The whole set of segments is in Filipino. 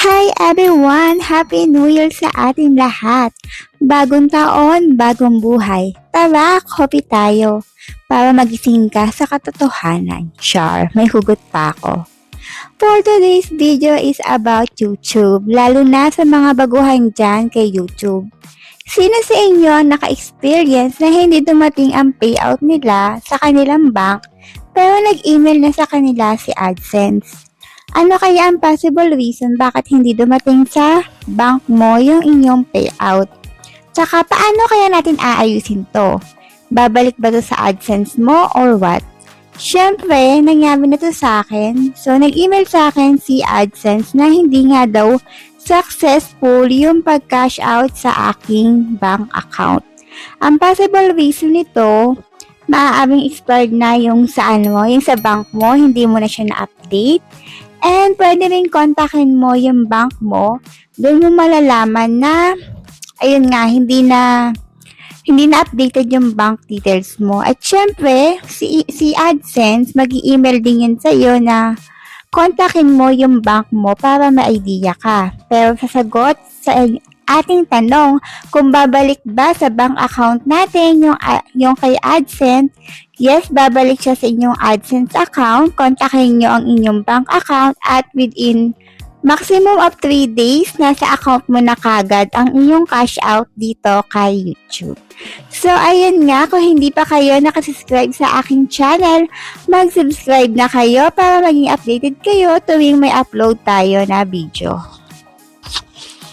Hi everyone! Happy New Year sa ating lahat! Bagong taon, bagong buhay. Tara, coffee tayo para magising ka sa katotohanan. Char, may hugot pa ako. For today's video is about YouTube, lalo na sa mga baguhan dyan kay YouTube. Sino sa inyo naka-experience na hindi dumating ang payout nila sa kanilang bank pero nag-email na sa kanila si AdSense? Ano kaya ang possible reason bakit hindi dumating sa bank mo yung inyong payout? Tsaka paano kaya natin aayusin to? Babalik ba to sa AdSense mo or what? Siyempre, nangyari na to sa akin. So, nag-email sa akin si AdSense na hindi nga daw successful yung pag-cash out sa aking bank account. Ang possible reason nito, maaaring expired na yung sa yung sa bank mo, hindi mo na siya na-update. And pwede rin kontakin mo yung bank mo, doon mo malalaman na, ayun nga, hindi na updated yung bank details mo. At syempre, si AdSense, mag-i-email din yan sa'yo na kontakin mo yung bank mo para ma-idea ka. Pero sasagot sa ating tanong kung babalik ba sa bank account natin yung kay AdSense, yes, babalik siya sa inyong AdSense account. Kontakin nyo ang inyong bank account at within maximum of 3 days, nasa account mo na kagad ang inyong cash out dito kay YouTube. So, ayun nga, kung hindi pa kayo nakasubscribe sa aking channel, mag-subscribe na kayo para maging updated kayo tuwing may upload tayo na video.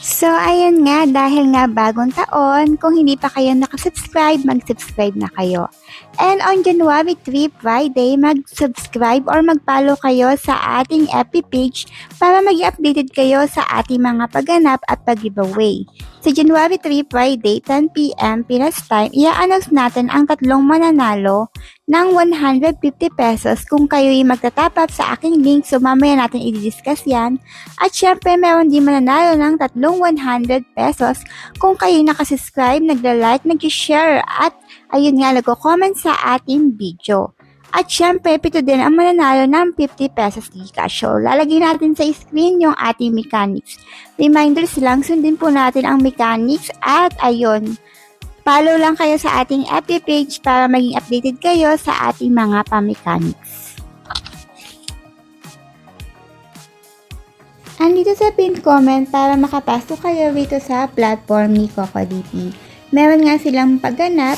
So, ayun nga, dahil nga bagong taon, kung hindi pa kayo nakasubscribe, mag-subscribe na kayo. And on January 3, Friday, mag-subscribe or mag-follow kayo sa ating FB page para mag-updated kayo sa ating mga pagganap at pag-giveaway. Sa January 3, Friday, 10 p.m. Pinas time, i-announce natin ang tatlong mananalo ng 150 pesos kung kayo'y magtatap up sa aking link. So, mamaya natin i-discuss yan. At syempre, meron din mananalo ng tatlong 100 pesos kung kayo'y nakasubscribe, nagla-like, nag-share at ayun nga, nag-comment sa ating video. At syempre, pito din ang mananalo ng 50 pesos Gcash. So, lalagay natin sa screen yung ating mechanics. Reminders lang, sundin po natin ang mechanics at ayun, follow lang kayo sa ating FB page para maging updated kayo sa ating mga pa-mechanics. Andito sa pinned comment para makapasok kayo dito sa platform ni CocoDP. Meron nga silang pagganap.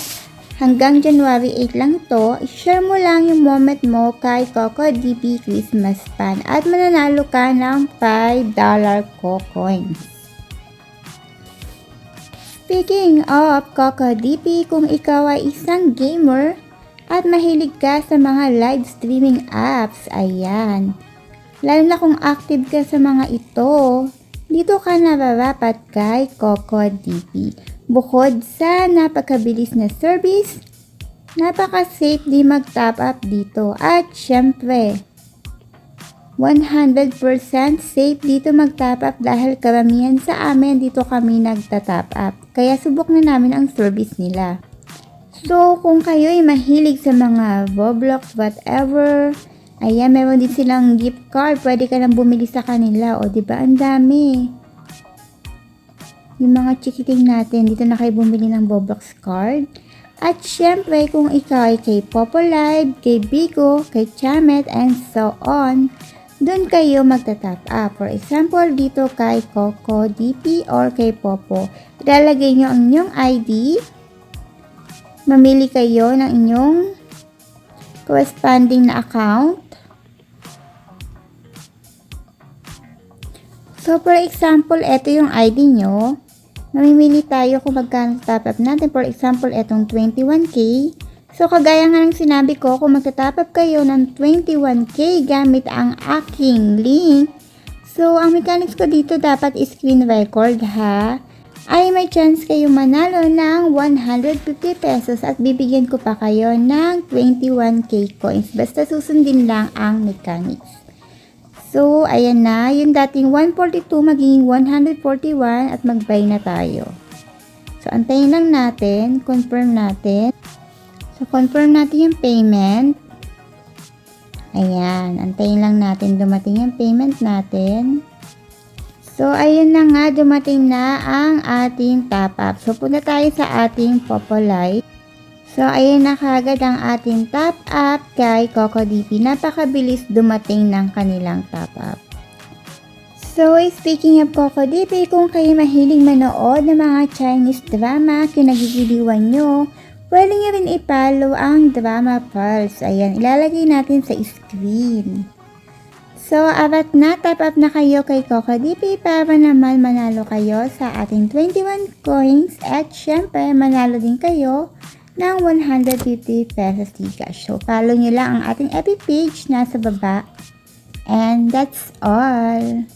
Hanggang January 8 lang to, i-share mo lang yung moment mo kay CocoDP Christmas Fan at mananalo ka ng $5 coins. Speaking of CocoDP, kung ikaw ay isang gamer at mahilig ka sa mga live streaming apps, ayan. Lalo na kung active ka sa mga ito, dito ka nararapat kay CocoDP. Bukod sa napakabilis na service, napaka-safe di mag-top up dito. At syempre, 100% safe dito mag-top up dahil karamihan sa amin dito kami nagta-top up. Kaya subok na namin ang service nila. So, kung kayo ay mahilig sa mga Roblox, whatever, ayan, meron din silang gift card. Pwede ka lang bumili sa kanila. O, diba? Ang dami. Yung mga chikiting natin, dito na kayo bumili ng Roblox card. At syempre, kung ikaw ay kay Popo Live, kay Bigo, kay Chamet, and so on, doon kayo magta-top up. For example, dito kay CocoDP or kay Popo, ilalagay nyo ang inyong ID, mamili kayo ng inyong corresponding na account. So, for example, ito yung ID nyo. Mamimili tayo kung magkano top up natin. For example, etong 21k. So, kagaya nga ng sinabi ko, kung magta-top up kayo ng 21k gamit ang aking link, so, ang mechanics ko dito dapat screen record ha, ay may chance kayo manalo ng 150 pesos at bibigyan ko pa kayo ng 21k coins. Basta susundin lang ang mechanics. So, ayan na. Yung dating 142 magiging 141 at mag-buy na tayo. So, antayin lang natin. Confirm natin. So, confirm natin yung payment. Ayan. Antayin lang natin dumating yung payment natin. So, ayun na nga, dumating na ang ating top up. So, punta tayo sa ating Popolite. So, ayun na kagad ang ating top up kay CocoDP. Napakabilis dumating ng kanilang top up. So, speaking of CocoDP, kung kayo mahilig manood ng mga Chinese drama, kinagigiliwan nyo, pwede nyo rin i-follow ang Drama Pulse. Ayan, ilalagay natin sa screen. So, arat na, top up na kayo kay CocoDP para naman manalo kayo sa ating 21 coins at syempre manalo din kayo ng 150 pesos Gcash. So, follow nyo lang ang ating FB page nasa baba. And that's all.